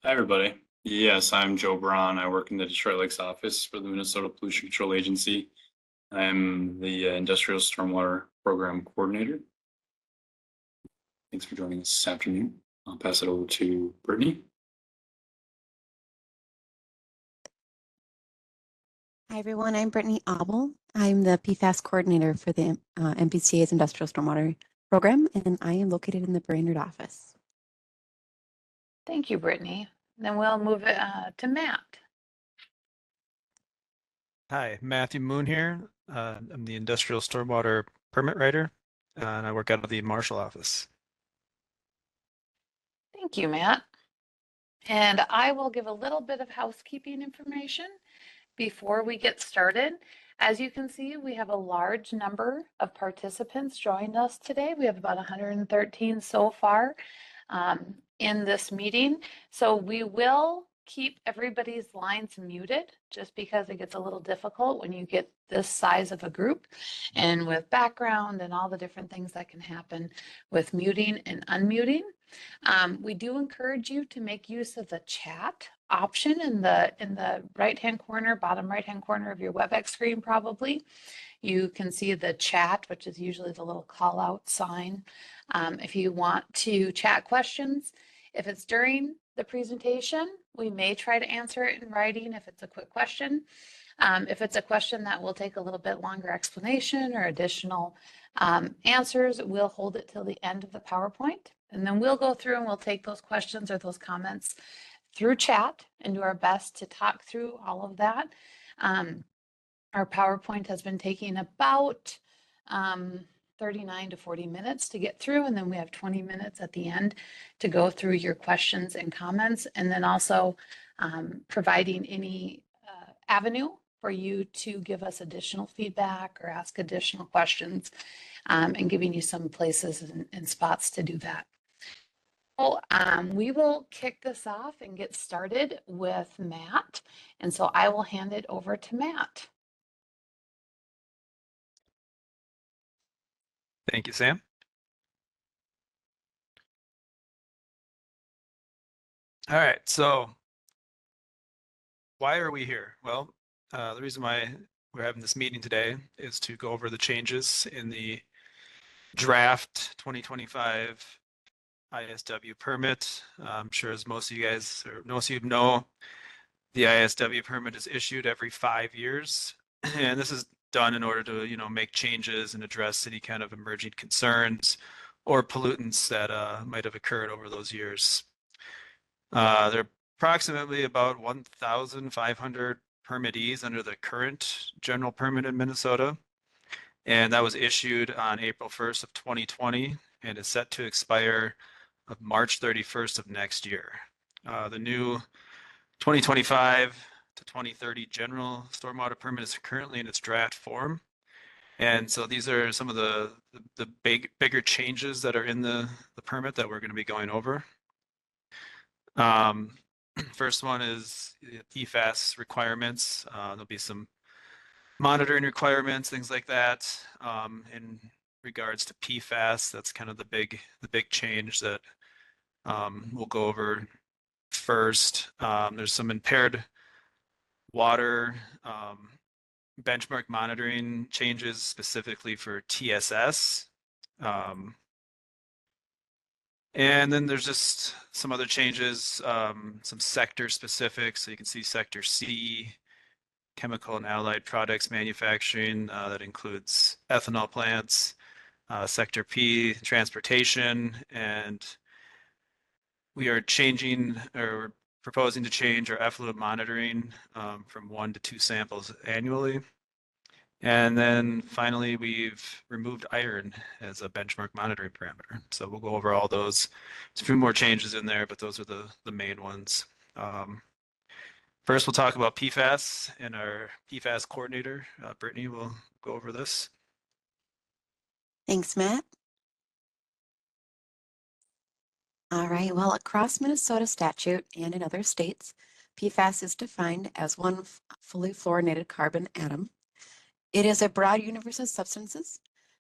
Hi, everybody. Yes, I'm Joe Braun. I work in the Detroit Lakes office for the Minnesota Pollution Control Agency. I'm the Industrial Stormwater Program Coordinator. Thanks for joining us this afternoon. I'll pass it over to Brittany. Hi, everyone. I'm Brittany Abel. I'm the PFAS coordinator for the MPCA's Industrial Stormwater Program, and I am located in the Brainerd office. Thank you, Brittany. Then we'll move it to Matt. Hi, Matthew Moon here. I'm the Industrial Stormwater Permit Writer, and I work out of the Marshall office. Thank you, Matt. And I will give a little bit of housekeeping information before we get started. As you can see, we have a large number of participants joining us today. We have about 113 so far in this meeting. So we will keep everybody's lines muted just because it gets a little difficult when you get this size of a group and with background and all the different things that can happen with muting and unmuting. We do encourage you to make use of the chat option in the right-hand corner, bottom right-hand corner of your Webex screen probably. You can see the chat, which is usually the little call out sign. If you want to chat questions, if it's during the presentation, we may try to answer it in writing if it's a quick question. If it's a question that will take a little bit longer explanation or additional answers, we'll hold it till the end of the PowerPoint. And then we'll go through and we'll take those questions or those comments through chat and do our best to talk through all of that. Our PowerPoint has been taking about 39 to 40 minutes to get through, and then we have 20 minutes at the end to go through your questions and comments, and then also providing any avenue for you to give us additional feedback or ask additional questions, and giving you some places and spots to do that. Well, we will kick this off and get started with Matt. And so I will hand it over to Matt. Thank you, Sam. All right, so why are we here? Well, the reason why we're having this meeting today is to go over the changes in the draft 2025 ISW permit. I'm sure as most of you guys, or most of you know, the ISW permit is issued every 5 years. And this is done in order to, make changes and address any kind of emerging concerns or pollutants that might have occurred over those years. There are approximately about 1,500 permittees under the current general permit in Minnesota. And that was issued on April 1st of 2020 and is set to expire of March 31st of next year. The new 2025 to 2030 general stormwater permit is currently in its draft form. And so these are some of the bigger changes that are in the permit that we're going to be going over. First one is PFAS requirements. There'll be some monitoring requirements, things like that. In regards to PFAS, that's kind of the big change that we'll go over first. There's some impaired water benchmark monitoring changes specifically for TSS. And then there's just some other changes, some sector specific. So you can see sector C, chemical and allied products manufacturing, that includes ethanol plants, sector P, transportation, and we are changing or proposing to change our effluent monitoring from 1 to 2 samples annually. And then finally, we've removed iron as a benchmark monitoring parameter. So we'll go over all those. There's a few more changes in there, but those are the main ones. First, we'll talk about PFAS, and our PFAS coordinator, Brittany, will go over this. Thanks, Matt. All right, well, across Minnesota statute and in other states, PFAS is defined as one fully fluorinated carbon atom. It is a broad universe of substances,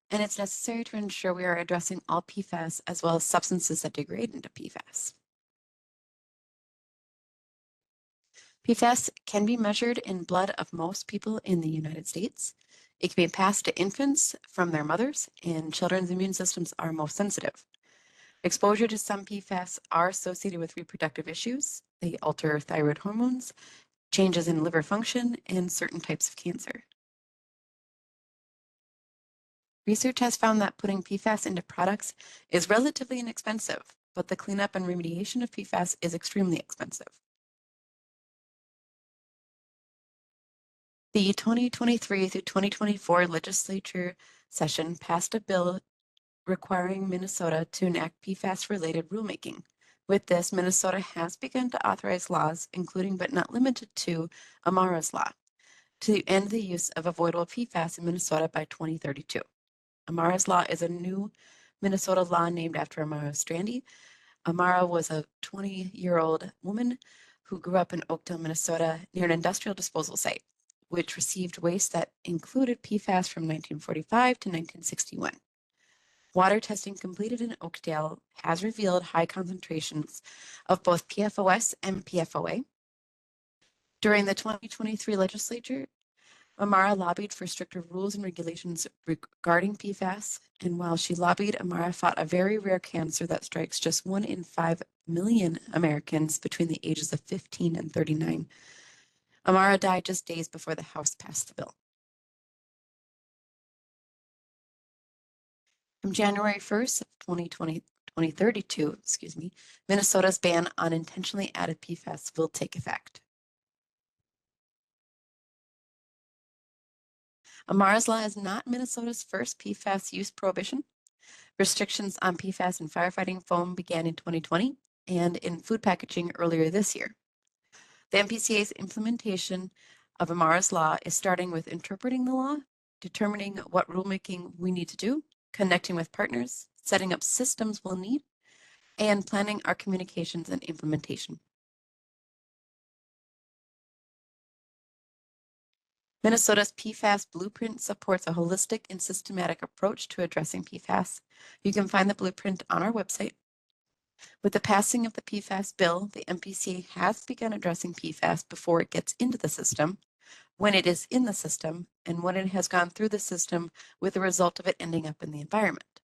and it's necessary to ensure we are addressing all PFAS as well as substances that degrade into PFAS. PFAS can be measured in blood of most people in the United States. It can be passed to infants from their mothers, and children's immune systems are most sensitive. Exposure to some PFAS are associated with reproductive issues. They alter thyroid hormones, changes in liver function, and certain types of cancer. Research has found that putting PFAS into products is relatively inexpensive, but the cleanup and remediation of PFAS is extremely expensive. The 2023 through 2024 legislature session passed a bill requiring Minnesota to enact PFAS-related rulemaking. With this, Minnesota has begun to authorize laws, including but not limited to Amara's law, to end the use of avoidable PFAS in Minnesota by 2032. Amara's law is a new Minnesota law named after Amara Strandy. Amara was a 20-year-old woman who grew up in Oakdale, Minnesota, near an industrial disposal site, which received waste that included PFAS from 1945 to 1961. Water testing completed in Oakdale has revealed high concentrations of both PFOS and PFOA. During the 2023 legislature, Amara lobbied for stricter rules and regulations regarding PFAS, and while she lobbied, Amara fought a very rare cancer that strikes just 1 in 5 million Americans between the ages of 15 and 39. Amara died just days before the House passed the bill. From January 1st of 2032, Minnesota's ban on intentionally added PFAS will take effect. Amara's law is not Minnesota's first PFAS use prohibition. Restrictions on PFAS in firefighting foam began in 2020 and in food packaging earlier this year. The MPCA's implementation of Amara's law is starting with interpreting the law, determining what rulemaking we need to do, connecting with partners, setting up systems we'll need, and planning our communications and implementation. Minnesota's PFAS blueprint supports a holistic and systematic approach to addressing PFAS. You can find the blueprint on our website. With the passing of the PFAS bill, the MPCA has begun addressing PFAS before it gets into the system, when it is in the system, and when it has gone through the system with the result of it ending up in the environment.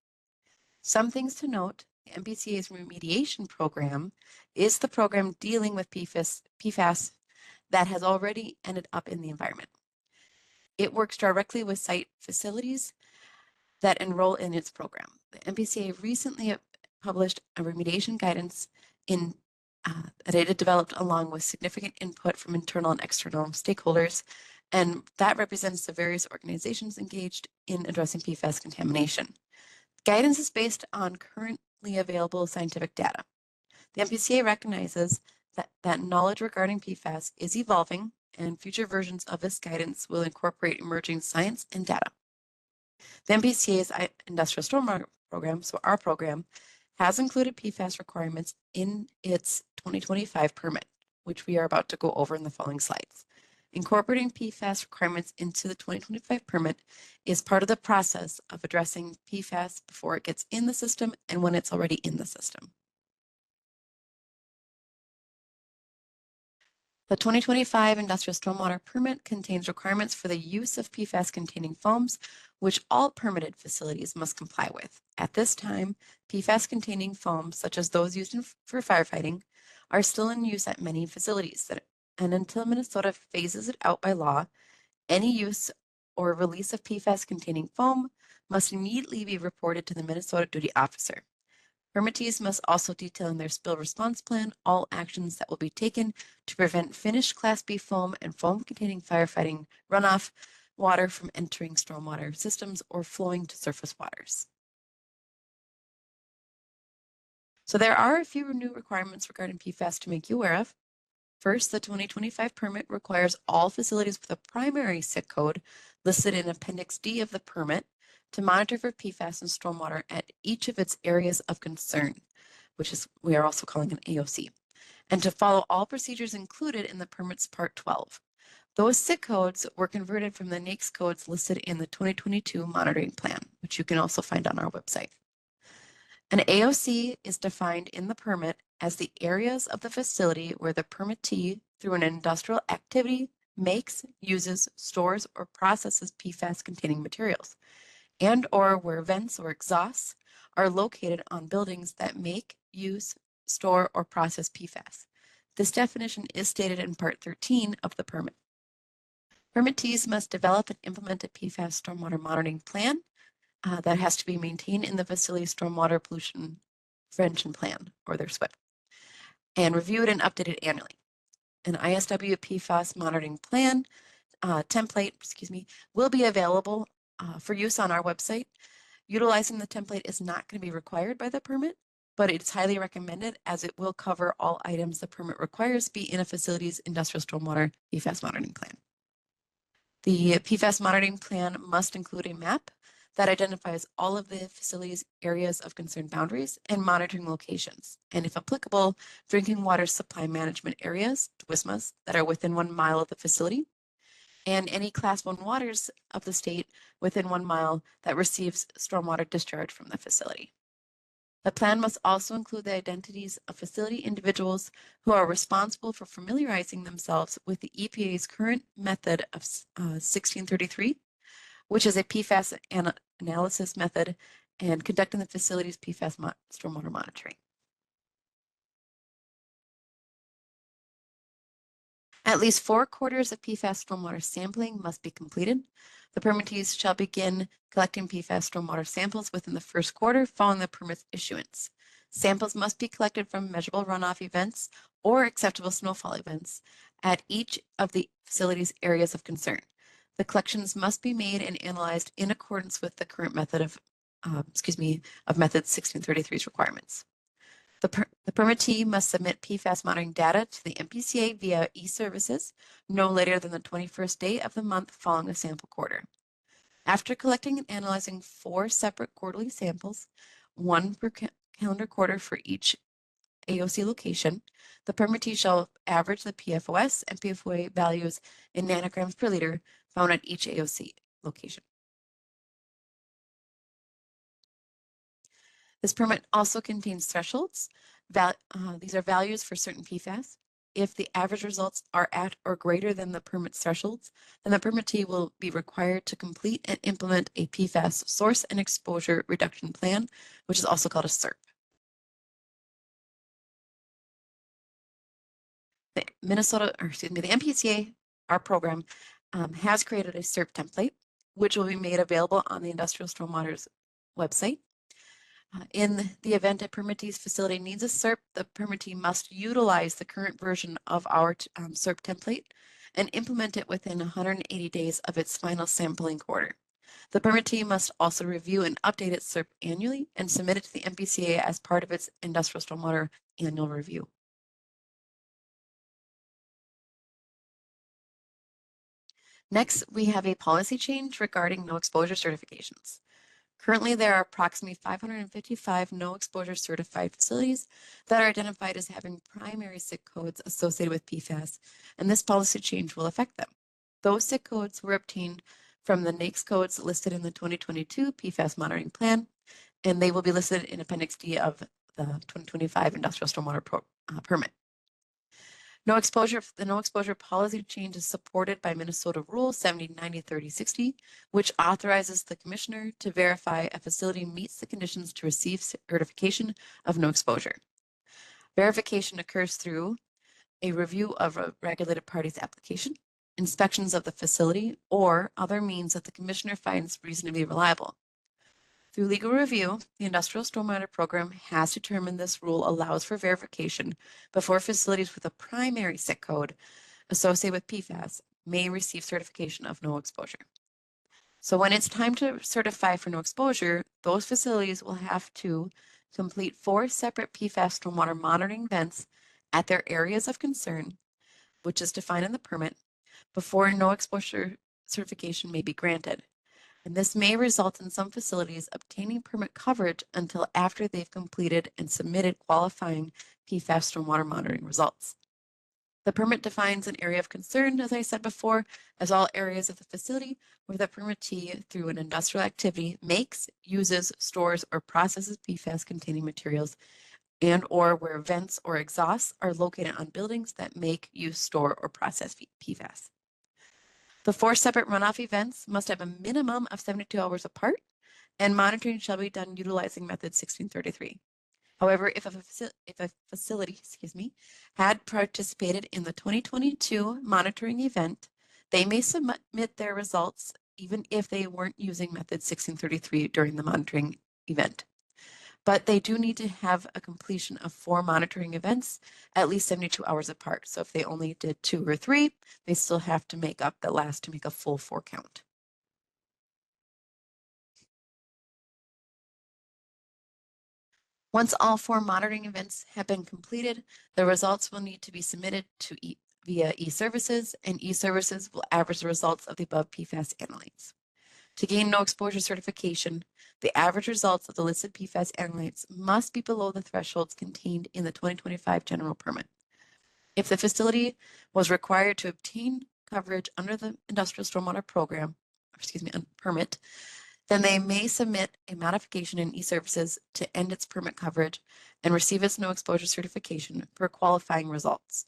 Some things to note: the MPCA's remediation program is the program dealing with PFAS that has already ended up in the environment. It works directly with site facilities that enroll in its program. The MPCA recently published a remediation guidance that it had developed along with significant input from internal and external stakeholders, and that represents the various organizations engaged in addressing PFAS contamination. Guidance is based on currently available scientific data. The MPCA recognizes that knowledge regarding PFAS is evolving, and future versions of this guidance will incorporate emerging science and data. The MPCA's Industrial Stormwater Program, so our program, has included PFAS requirements in its 2025 permit, which we are about to go over in the following slides. Incorporating PFAS requirements into the 2025 permit is part of the process of addressing PFAS before it gets in the system and when it's already in the system. The 2025 Industrial Stormwater Permit contains requirements for the use of PFAS-containing foams, which all permitted facilities must comply with. At this time, PFAS-containing foams, such as those used for firefighting, are still in use at many facilities, and until Minnesota phases it out by law, any use or release of PFAS-containing foam must immediately be reported to the Minnesota duty officer. Permittees must also detail in their spill response plan all actions that will be taken to prevent finished Class B foam and foam containing firefighting runoff water from entering stormwater systems or flowing to surface waters. So there are a few new requirements regarding PFAS to make you aware of. First, the 2025 permit requires all facilities with a primary SIC code listed in Appendix D of the permit to monitor for PFAS and stormwater at each of its areas of concern, which is we are also calling an AOC, and to follow all procedures included in the permit's Part 12. Those SIC codes were converted from the NAICS codes listed in the 2022 monitoring plan, which you can also find on our website. An AOC is defined in the permit as the areas of the facility where the permittee, through an industrial activity, makes, uses, stores, or processes PFAS-containing materials, and or where vents or exhausts are located on buildings that make, use, store, or process PFAS. This definition is stated in Part 13 of the permit. Permittees must develop and implement a PFAS stormwater monitoring plan that has to be maintained in the facility's stormwater pollution prevention plan, or their SWIP, and reviewed and updated annually. An ISW PFAS monitoring plan template, will be available for use on our website. Utilizing the template is not going to be required by the permit, but it's highly recommended as it will cover all items the permit requires be in a facility's industrial stormwater PFAS monitoring plan. The PFAS monitoring plan must include a map that identifies all of the facility's areas of concern boundaries and monitoring locations, and if applicable, drinking water supply management areas, WSMAs, that are within 1 mile of the facility, and any Class 1 waters of the state within 1 mile that receives stormwater discharge from the facility. The plan must also include the identities of facility individuals who are responsible for familiarizing themselves with the EPA's current method of 1633, which is a PFAS analysis method, and conducting the facility's PFAS stormwater monitoring. At least 4 quarters of PFAS stormwater sampling must be completed. The permittees shall begin collecting PFAS stormwater samples within the first quarter following the permit's issuance. Samples must be collected from measurable runoff events or acceptable snowfall events at each of the facility's areas of concern. The collections must be made and analyzed in accordance with the current method of method 1633's requirements. The permittee must submit PFAS monitoring data to the MPCA via e-services no later than the 21st day of the month following a sample quarter. After collecting and analyzing 4 separate quarterly samples, 1 per calendar quarter for each AOC location, the permittee shall average the PFOS and PFOA values in nanograms per liter found at each AOC location. This permit also contains thresholds. These are values for certain PFAS. If the average results are at or greater than the permit's thresholds, then the permittee will be required to complete and implement a PFAS source and exposure reduction plan, which is also called a SERP. The MPCA, our program, has created a SERP template, which will be made available on the Industrial Stormwater's website. In the event a permittee's facility needs a SERP, the permittee must utilize the current version of our SERP template and implement it within 180 days of its final sampling quarter. The permittee must also review and update its SERP annually and submit it to the MPCA as part of its industrial stormwater annual review. Next, we have a policy change regarding no exposure certifications. Currently, there are approximately 555 no exposure certified facilities that are identified as having primary SIC codes associated with PFAS, and this policy change will affect them. Those SIC codes were obtained from the NAICS codes listed in the 2022 PFAS monitoring plan, and they will be listed in Appendix D of the 2025 Industrial Stormwater Permit. The no exposure policy change is supported by Minnesota Rule 7090-3060, which authorizes the commissioner to verify a facility meets the conditions to receive certification of no exposure. Verification occurs through a review of a regulated party's application, inspections of the facility, or other means that the commissioner finds reasonably reliable. Through legal review, the Industrial Stormwater Program has determined this rule allows for verification before facilities with a primary SIC code associated with PFAS may receive certification of no exposure. So when it's time to certify for no exposure, those facilities will have to complete 4 separate PFAS stormwater monitoring events at their areas of concern, which is defined in the permit, before no exposure certification may be granted. And this may result in some facilities obtaining permit coverage until after they've completed and submitted qualifying PFAS stormwater monitoring results. The permit defines an area of concern, as I said before, as all areas of the facility where the permittee through an industrial activity makes, uses, stores, or processes PFAS containing materials and or where vents or exhausts are located on buildings that make, use, store, or process PFAS. The 4 separate runoff events must have a minimum of 72 hours apart, and monitoring shall be done utilizing method 1633. However, if a facility, had participated in the 2022 monitoring event, they may submit their results even if they weren't using method 1633 during the monitoring event. But they do need to have a completion of 4 monitoring events at least 72 hours apart. So if they only did 2 or 3, they still have to make up the last to make a full 4 count. Once all 4 monitoring events have been completed, the results will need to be submitted to via e-services, and e-services will average the results of the above PFAS analytes. To gain no exposure certification, the average results of the listed PFAS analytes must be below the thresholds contained in the 2025 general permit. If the facility was required to obtain coverage under the Industrial Stormwater Program, permit, then they may submit a modification in e-services to end its permit coverage and receive its no exposure certification for qualifying results.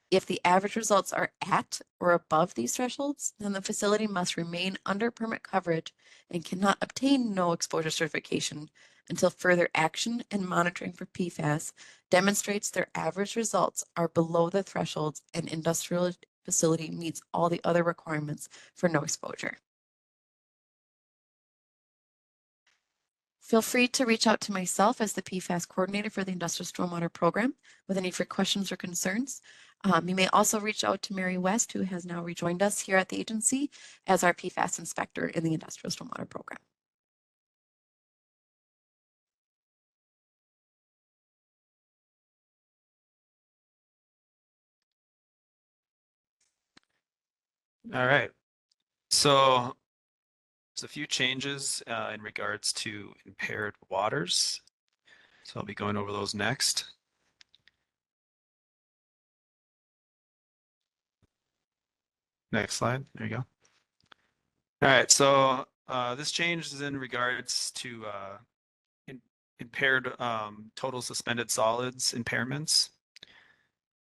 If the average results are at or above these thresholds, then the facility must remain under permit coverage and cannot obtain no exposure certification until further action and monitoring for PFAS demonstrates their average results are below the thresholds and industrial facility meets all the other requirements for no exposure. Feel free to reach out to myself as the PFAS coordinator for the Industrial Stormwater Program with any questions or concerns. You may also reach out to Mary West, who has now rejoined us here at the agency as our PFAS inspector in the Industrial Stormwater Program. All right. So there's a few changes in regards to impaired waters. So I'll be going over those next. Next slide. There you go. All right. So this change is in regards to impaired total suspended solids impairments.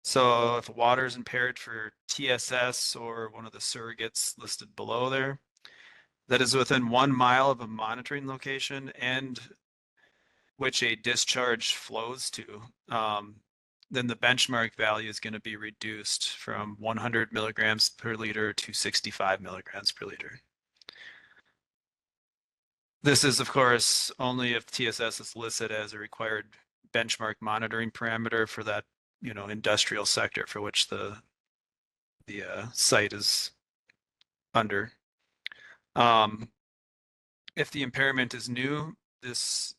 So if water is impaired for TSS or one of the surrogates listed below there, that is within 1 mile of a monitoring location and which a discharge flows to, then the benchmark value is going to be reduced from 100 milligrams per liter to 65 milligrams per liter. This is, of course, only if TSS is listed as a required benchmark monitoring parameter for that, industrial sector for which the site is under. If the impairment is new, this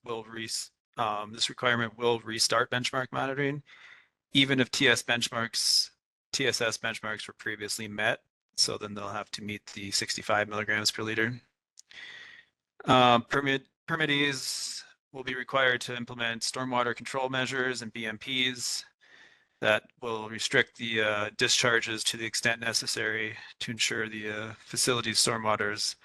requirement will restart benchmark monitoring, even if TSS benchmarks were previously met. So then they'll have to meet the 65 milligrams per liter. Permittees will be required to implement stormwater control measures and BMPs that will restrict the discharges to the extent necessary to ensure the facility's stormwater is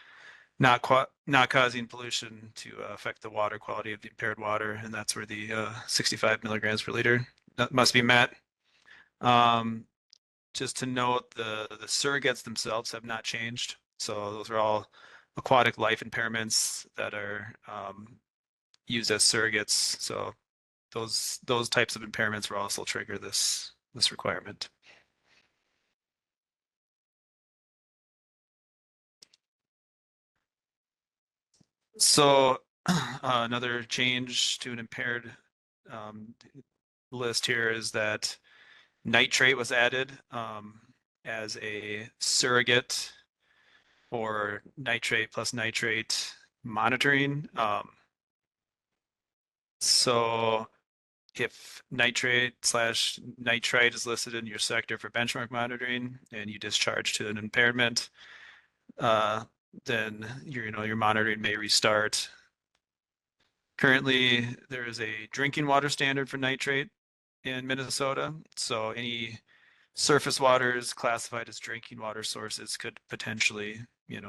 not causing pollution to affect the water quality of the impaired water, and that's where the 65 milligrams per liter must be met. Just to note, the surrogates themselves have not changed, so those are all aquatic life impairments that are used as surrogates. So those types of impairments will also trigger this requirement. So another change to an impaired list here is that nitrate was added as a surrogate for nitrate plus nitrate monitoring. So if nitrate/nitrite is listed in your sector for benchmark monitoring and you discharge to an impairment, then your monitoring may restart. Currently, there is a drinking water standard for nitrate in Minnesota. So any surface waters classified as drinking water sources could potentially,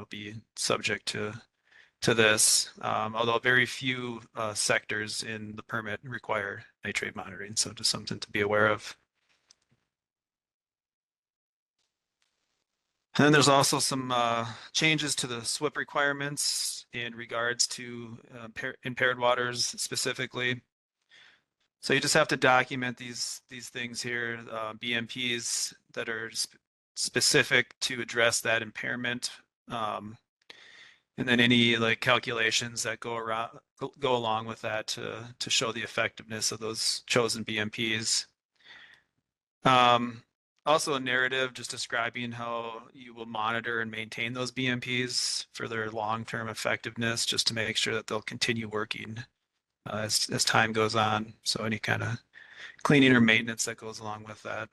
be subject to this, although very few sectors in the permit require nitrate monitoring, so just something to be aware of. And then there's also some changes to the SWIP requirements in regards to impaired waters specifically. So you just have to document these things here, BMPs that are specific to address that impairment. And then any like calculations that go along with that to show the effectiveness of those chosen BMPs. Also a narrative just describing how you will monitor and maintain those BMPs for their long-term effectiveness, just to make sure that they'll continue working as time goes on. So any kind of cleaning or maintenance that goes along with that.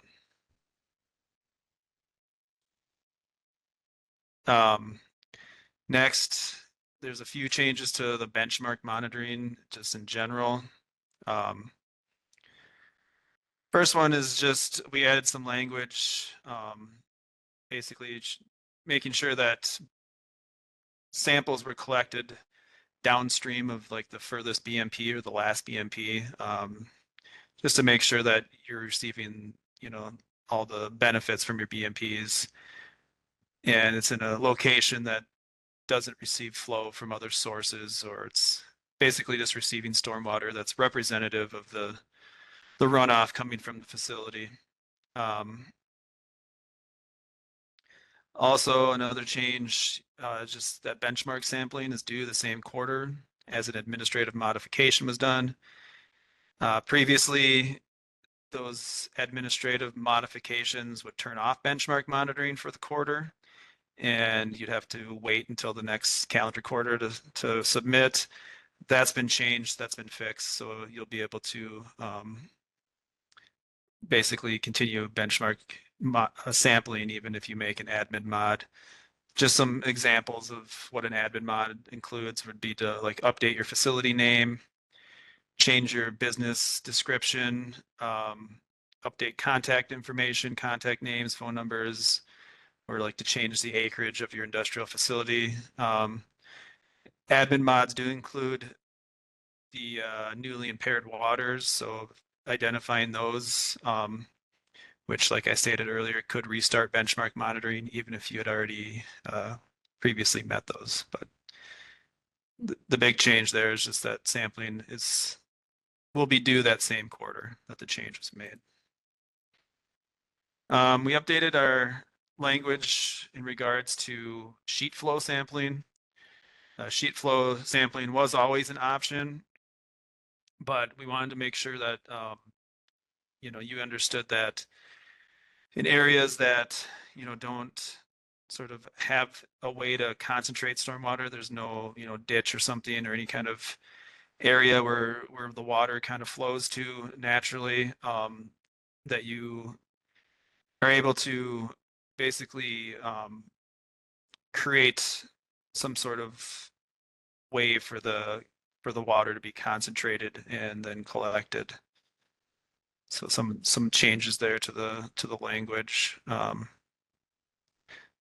Next, there's a few changes to the benchmark monitoring just in general. First one is just we added some language, basically making sure that samples were collected downstream of like the furthest BMP or the last BMP, just to make sure that you're receiving, all the benefits from your BMPs. And it's in a location that doesn't receive flow from other sources, or it's basically just receiving stormwater that's representative of the runoff coming from the facility. Also, another change, just that benchmark sampling is due the same quarter as an administrative modification was done. Previously, those administrative modifications would turn off benchmark monitoring for the quarter, and you'd have to wait until the next calendar quarter to submit. That's been changed, that's been fixed, so you'll be able to basically continue benchmark sampling even if you make an admin mod. Just some examples of what an admin mod includes would be to like update your facility name, change your business description, update contact information, contact names, phone numbers, or like to change the acreage of your industrial facility. Admin mods do include the newly impaired waters, so identifying those, which, like I stated earlier, could restart benchmark monitoring even if you had already previously met those. But the big change there is just that sampling will be due that same quarter that the change was made. We updated our language in regards to sheet flow sampling. Sheet flow sampling was always an option, but we wanted to make sure that you understood that in areas that don't sort of have a way to concentrate stormwater, there's no ditch or something or any kind of area where the water kind of flows to naturally, that you are able to basically create some sort of way for the water to be concentrated and then collected. So some changes there to the language.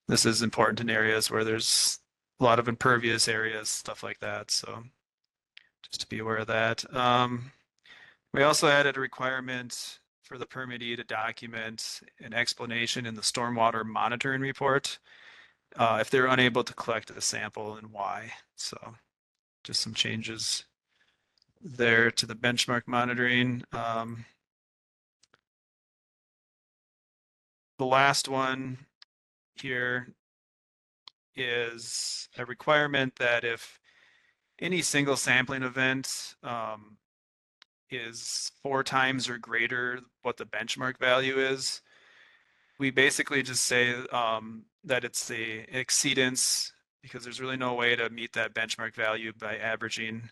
This is important in areas where there's a lot of impervious areas, stuff like that. So just to be aware of that. We also added a requirement for the permittee to document an explanation in the stormwater monitoring report if they're unable to collect a sample and why. So just some changes there to the benchmark monitoring. The last one here is a requirement that if any single sampling event is 4 times or greater what the benchmark value is, we basically just say that it's the exceedance, because there's really no way to meet that benchmark value by averaging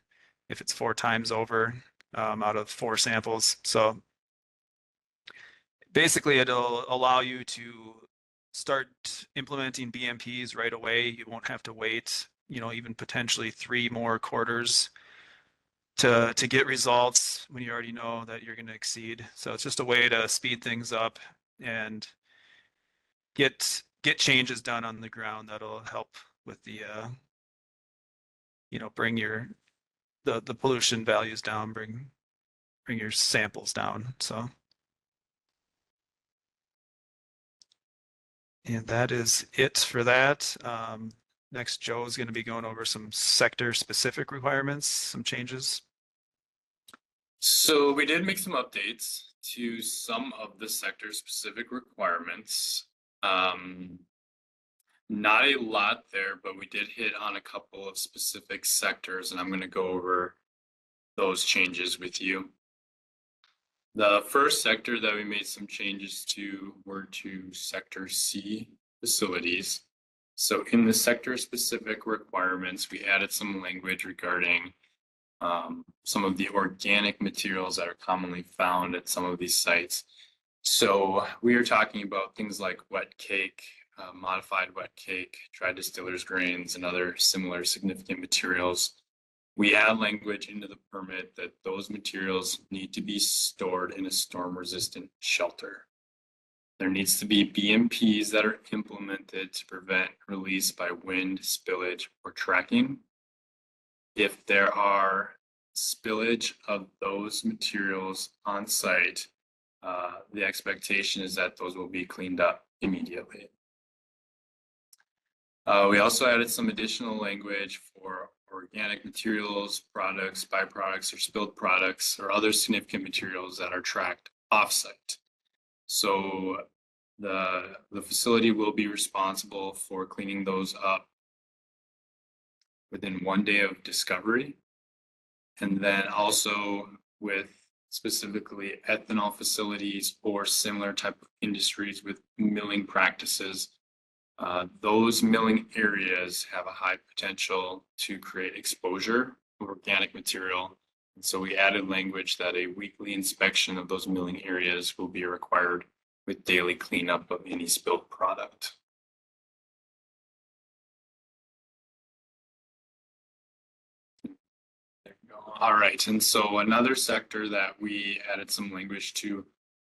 if it's 4 times over out of 4 samples. So basically it'll allow you to start implementing BMPs right away. You won't have to wait, even potentially 3 more quarters to get results when you already know that you're going to exceed. So it's just a way to speed things up and get changes done on the ground that'll help with the bring the pollution values down, bring your samples down. So, and that is it for that. Next, Joe is going to be going over some sector specific requirements, some changes. So we did make some updates to some of the sector specific requirements. Not a lot there, but we did hit on a couple of specific sectors, and I'm going to go over those changes with you. The first sector that we made some changes to were to Sector C facilities. So in the sector specific requirements, we added some language regarding some of the organic materials that are commonly found at some of these sites. So we are talking about things like wet cake, modified wet cake, dried distillers grains, and other similar significant materials. We add language into the permit that those materials need to be stored in a storm-resistant shelter. There needs to be BMPs that are implemented to prevent release by wind, spillage, or tracking. If there are spillage of those materials on site, the expectation is that those will be cleaned up immediately. We also added some additional language for organic materials, products, byproducts, or spilled products, or other significant materials that are tracked off-site. So the facility will be responsible for cleaning those up within 1 day of discovery. And then also with specifically ethanol facilities or similar type of industries with milling practices, those milling areas have a high potential to create exposure of organic material. And so we added language that a weekly inspection of those milling areas will be required with daily cleanup of any spilled product. There we go. All right, and so another sector that we added some language to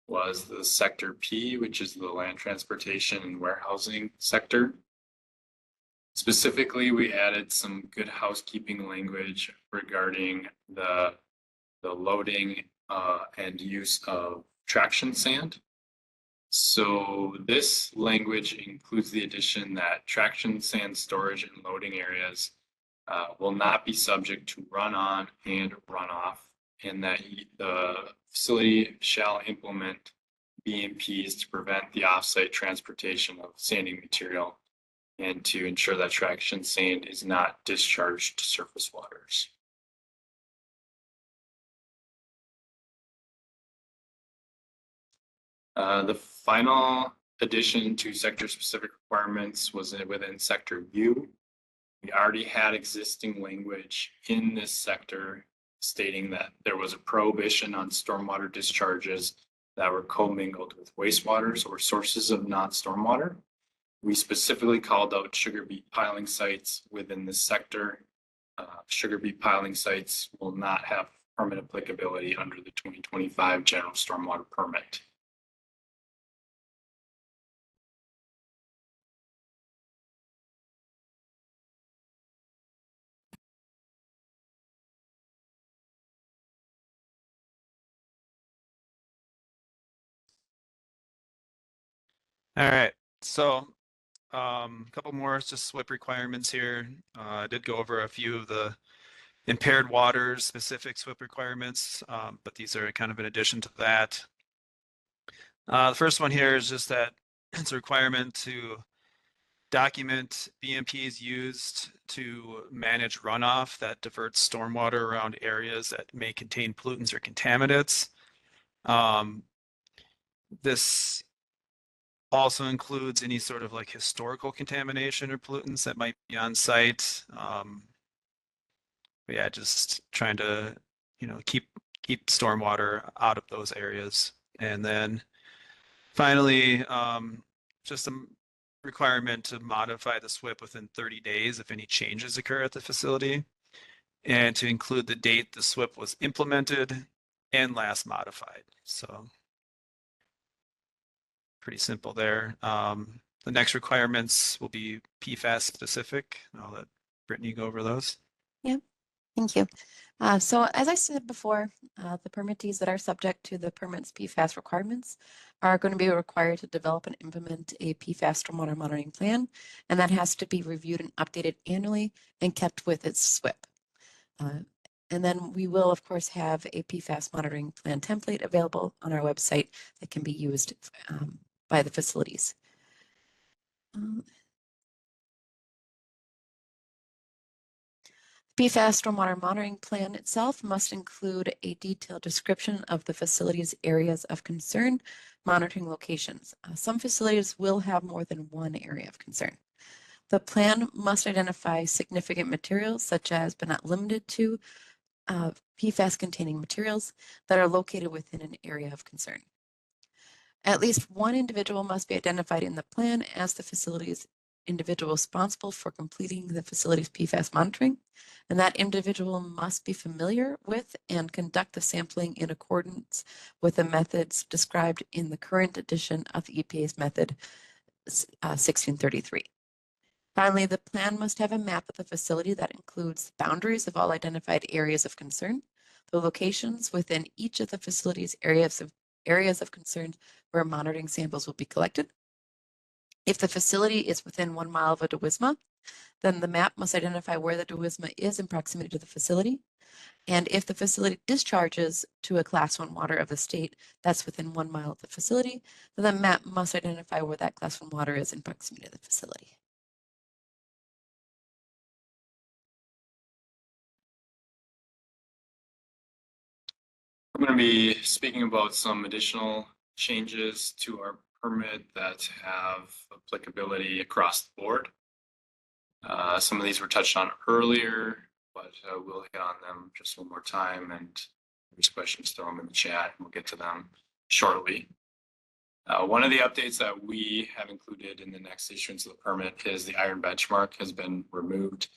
was the Sector P, which is the land transportation and warehousing sector. Specifically, we added some good housekeeping language regarding the loading and use of traction sand. So this language includes the addition that traction sand storage and loading areas will not be subject to run-on and runoff, and that the facility shall implement BMPs to prevent the off-site transportation of sanding material and to ensure that traction sand is not discharged to surface waters. The final addition to sector-specific requirements was within Sector U. We already had existing language in this sector stating that there was a prohibition on stormwater discharges that were commingled with wastewaters or sources of non-stormwater. We specifically called out sugar beet piling sites within this sector. Sugar beet piling sites will not have permit applicability under the 2025 General Stormwater Permit. All right, so a couple more just SWIP requirements here. I did go over a few of the impaired waters specific SWIP requirements, but these are kind of in addition to that. The first one here is just that it's a requirement to document BMPs used to manage runoff that diverts stormwater around areas that may contain pollutants or contaminants. This also includes any sort of like historical contamination or pollutants that might be on site. But yeah, just trying to, keep stormwater out of those areas. And then finally, just a requirement to modify the SWIP within 30 days if any changes occur at the facility, and to include the date the SWIP was implemented and last modified. So pretty simple there. The next requirements will be PFAS specific. I'll let Brittany go over those. Thank you. So as I said before, the permittees that are subject to the permit's PFAS requirements are going to be required to develop and implement a PFAS stormwater monitoring plan, and that has to be reviewed and updated annually and kept with its SWIP. And then we will, of course, have a PFAS monitoring plan template available on our website that can be used by the facilities. PFAS stormwater monitoring plan itself must include a detailed description of the facility's areas of concern, monitoring locations. Some facilities will have more than one area of concern. The plan must identify significant materials such as, but not limited to, PFAS-containing materials that are located within an area of concern. At least one individual must be identified in the plan as the facility's individual responsible for completing the facility's PFAS monitoring, and that individual must be familiar with and conduct the sampling in accordance with the methods described in the current edition of the EPA's method 1633. Finally, the plan must have a map of the facility that includes boundaries of all identified areas of concern, the locations within each of the facility's areas of concern where monitoring samples will be collected. If the facility is within 1 mile of a DWISMA, then the map must identify where the DWISMA is in proximity to the facility. And if the facility discharges to a Class 1 water of the state that's within 1 mile of the facility, then the map must identify where that Class 1 water is in proximity to the facility. I'm going to be speaking about some additional changes to our permit that have applicability across the board. Some of these were touched on earlier, but we'll hit on them just one more time, and if there's questions, throw them in the chat and we'll get to them shortly. One of the updates that we have included in the next issuance of the permit is the iron benchmark has been removed.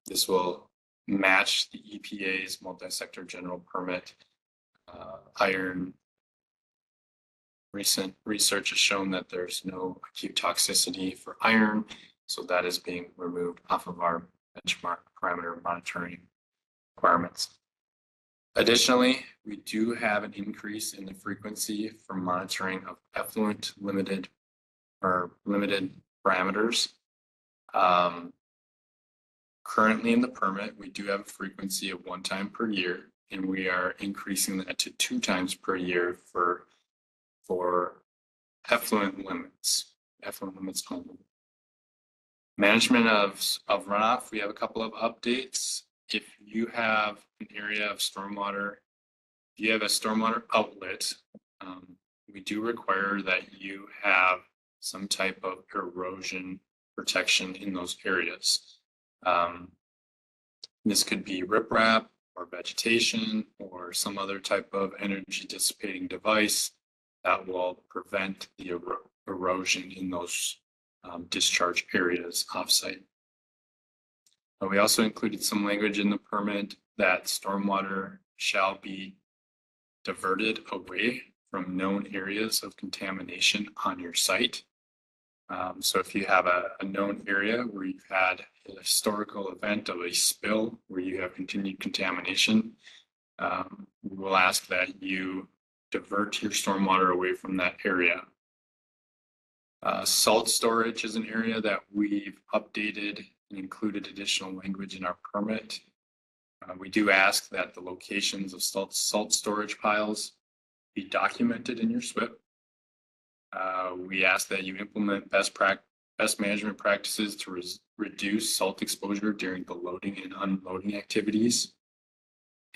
This will match the EPA's multi-sector general permit. Iron, recent research has shown that there's no acute toxicity for iron, so that is being removed off of our benchmark parameter monitoring requirements. Additionally, we do have an increase in the frequency for monitoring of effluent limited parameters. Currently in the permit, we do have a frequency of 1 time per year, and we are increasing that to 2 times per year for effluent limits only. Management of runoff, we have a couple of updates. If you have an area of stormwater, if you have a stormwater outlet, we do require that you have some type of erosion protection in those areas. This could be riprap or vegetation or some other type of energy dissipating device that will prevent the erosion in those discharge areas offsite. We also included some language in the permit that stormwater shall be diverted away from known areas of contamination on your site. So if you have a known area where you've had a historical event of a spill where you have continued contamination, we will ask that you divert your stormwater away from that area. Salt storage is an area that we've updated and included additional language in our permit. We do ask that the locations of salt storage piles be documented in your SWIP. We ask that you implement best management practices to reduce salt exposure during the loading and unloading activities.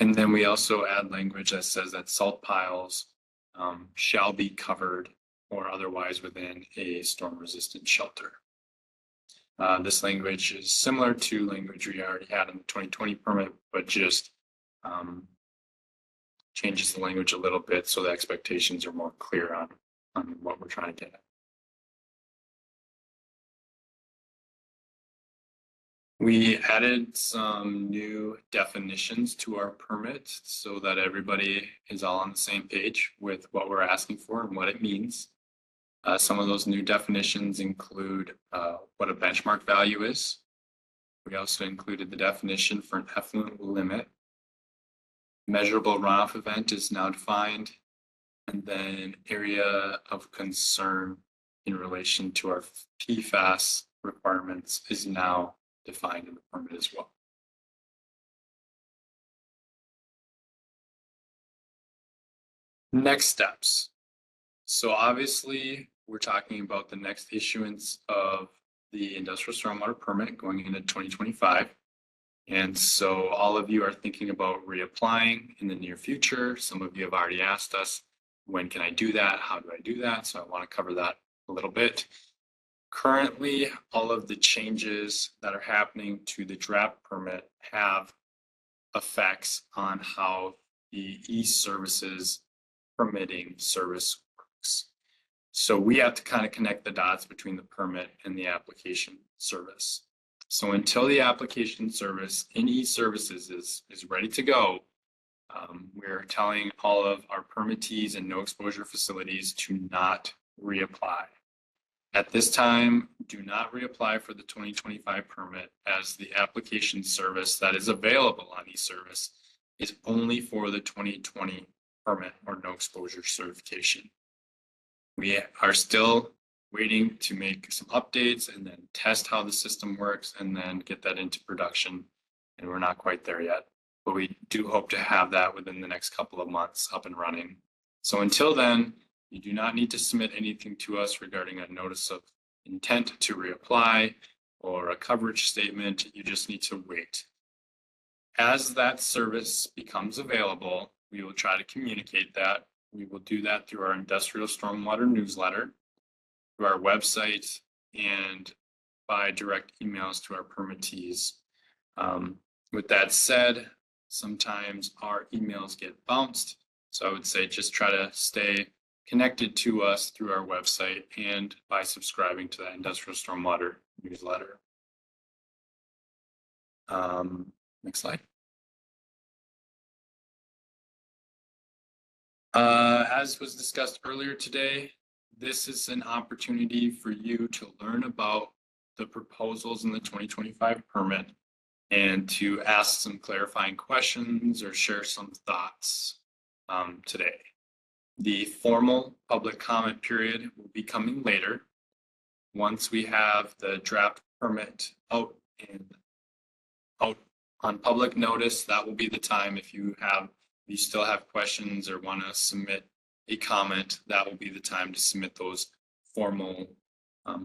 And then we also add language that says that salt piles shall be covered or otherwise within a storm-resistant shelter. This language is similar to language we already had in the 2020 permit, but just changes the language a little bit so the expectations are more clear on what we're trying to get at. We added some new definitions to our permit so that everybody is all on the same page with what we're asking for and what it means. Some of those new definitions include what a benchmark value is. We also included the definition for an effluent limit. Measurable runoff event is now defined. And then area of concern in relation to our PFAS requirements is now defined in the permit as well. Next steps. So obviously, we're talking about the next issuance of the Industrial Stormwater Permit going into 2025. And so all of you are thinking about reapplying in the near future. Some of you have already asked us, when can I do that? How do I do that? So I want to cover that a little bit. Currently, all of the changes that are happening to the draft permit have effects on how the e-services permitting service works. So we have to kind of connect the dots between the permit and the application service. So until the application service in e-services is ready to go, we're telling all of our permittees and no exposure facilities to not reapply. At this time, do not reapply for the 2025 permit, as the application service that is available on e-service is only for the 2020 permit or no exposure certification. We are still waiting to make some updates and then test how the system works and then get that into production. And we're not quite there yet, but we do hope to have that within the next couple of months up and running. So until then, you do not need to submit anything to us regarding a notice of intent to reapply or a coverage statement. You just need to wait. As that service becomes available, we will try to communicate that. We will do that through our Industrial Stormwater newsletter, through our website, and by direct emails to our permittees. With that said, sometimes our emails get bounced. So I would say just try to stay connected to us through our website and by subscribing to that Industrial Stormwater newsletter. Next slide. As was discussed earlier today, this is an opportunity for you to learn about the proposals in the 2025 permit and to ask some clarifying questions or share some thoughts today. The formal public comment period will be coming later. Once we have the draft permit out on public notice, that will be the time. If you still have questions or want to submit a comment, that will be the time to submit those formal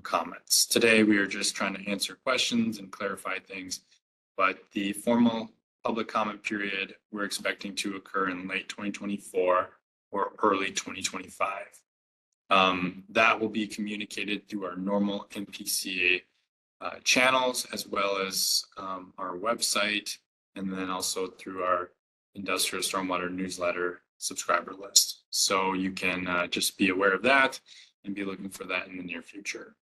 comments. Today, we are just trying to answer questions and clarify things, but the formal public comment period we're expecting to occur in late 2024 or early 2025. That will be communicated through our normal NPCA channels, as well as our website, and then also through our Industrial Stormwater newsletter subscriber list. So you can just be aware of that and be looking for that in the near future.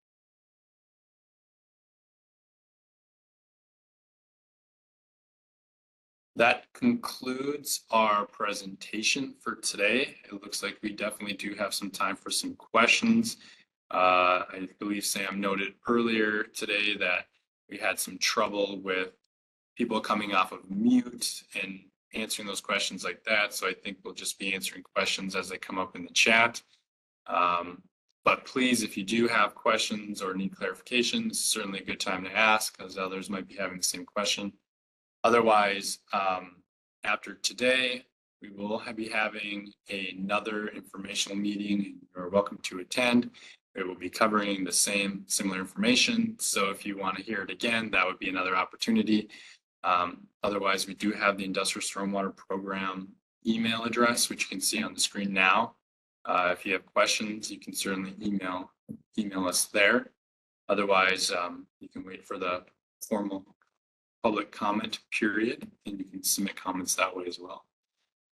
That concludes our presentation for today. It looks like we definitely do have some time for some questions. I believe Sam noted earlier today that we had some trouble with people coming off of mute and answering those questions like that. So I think we'll just be answering questions as they come up in the chat. But please, if you do have questions or need clarification, this is certainly a good time to ask, because others might be having the same question. Otherwise, after today, we will be having another informational meeting. You're welcome to attend. It will be covering the similar information. So if you want to hear it again, that would be another opportunity. Otherwise, we do have the Industrial Stormwater Program email address, which you can see on the screen now. If you have questions, you can certainly email us there. Otherwise, you can wait for the formal public comment period, and you can submit comments that way as well.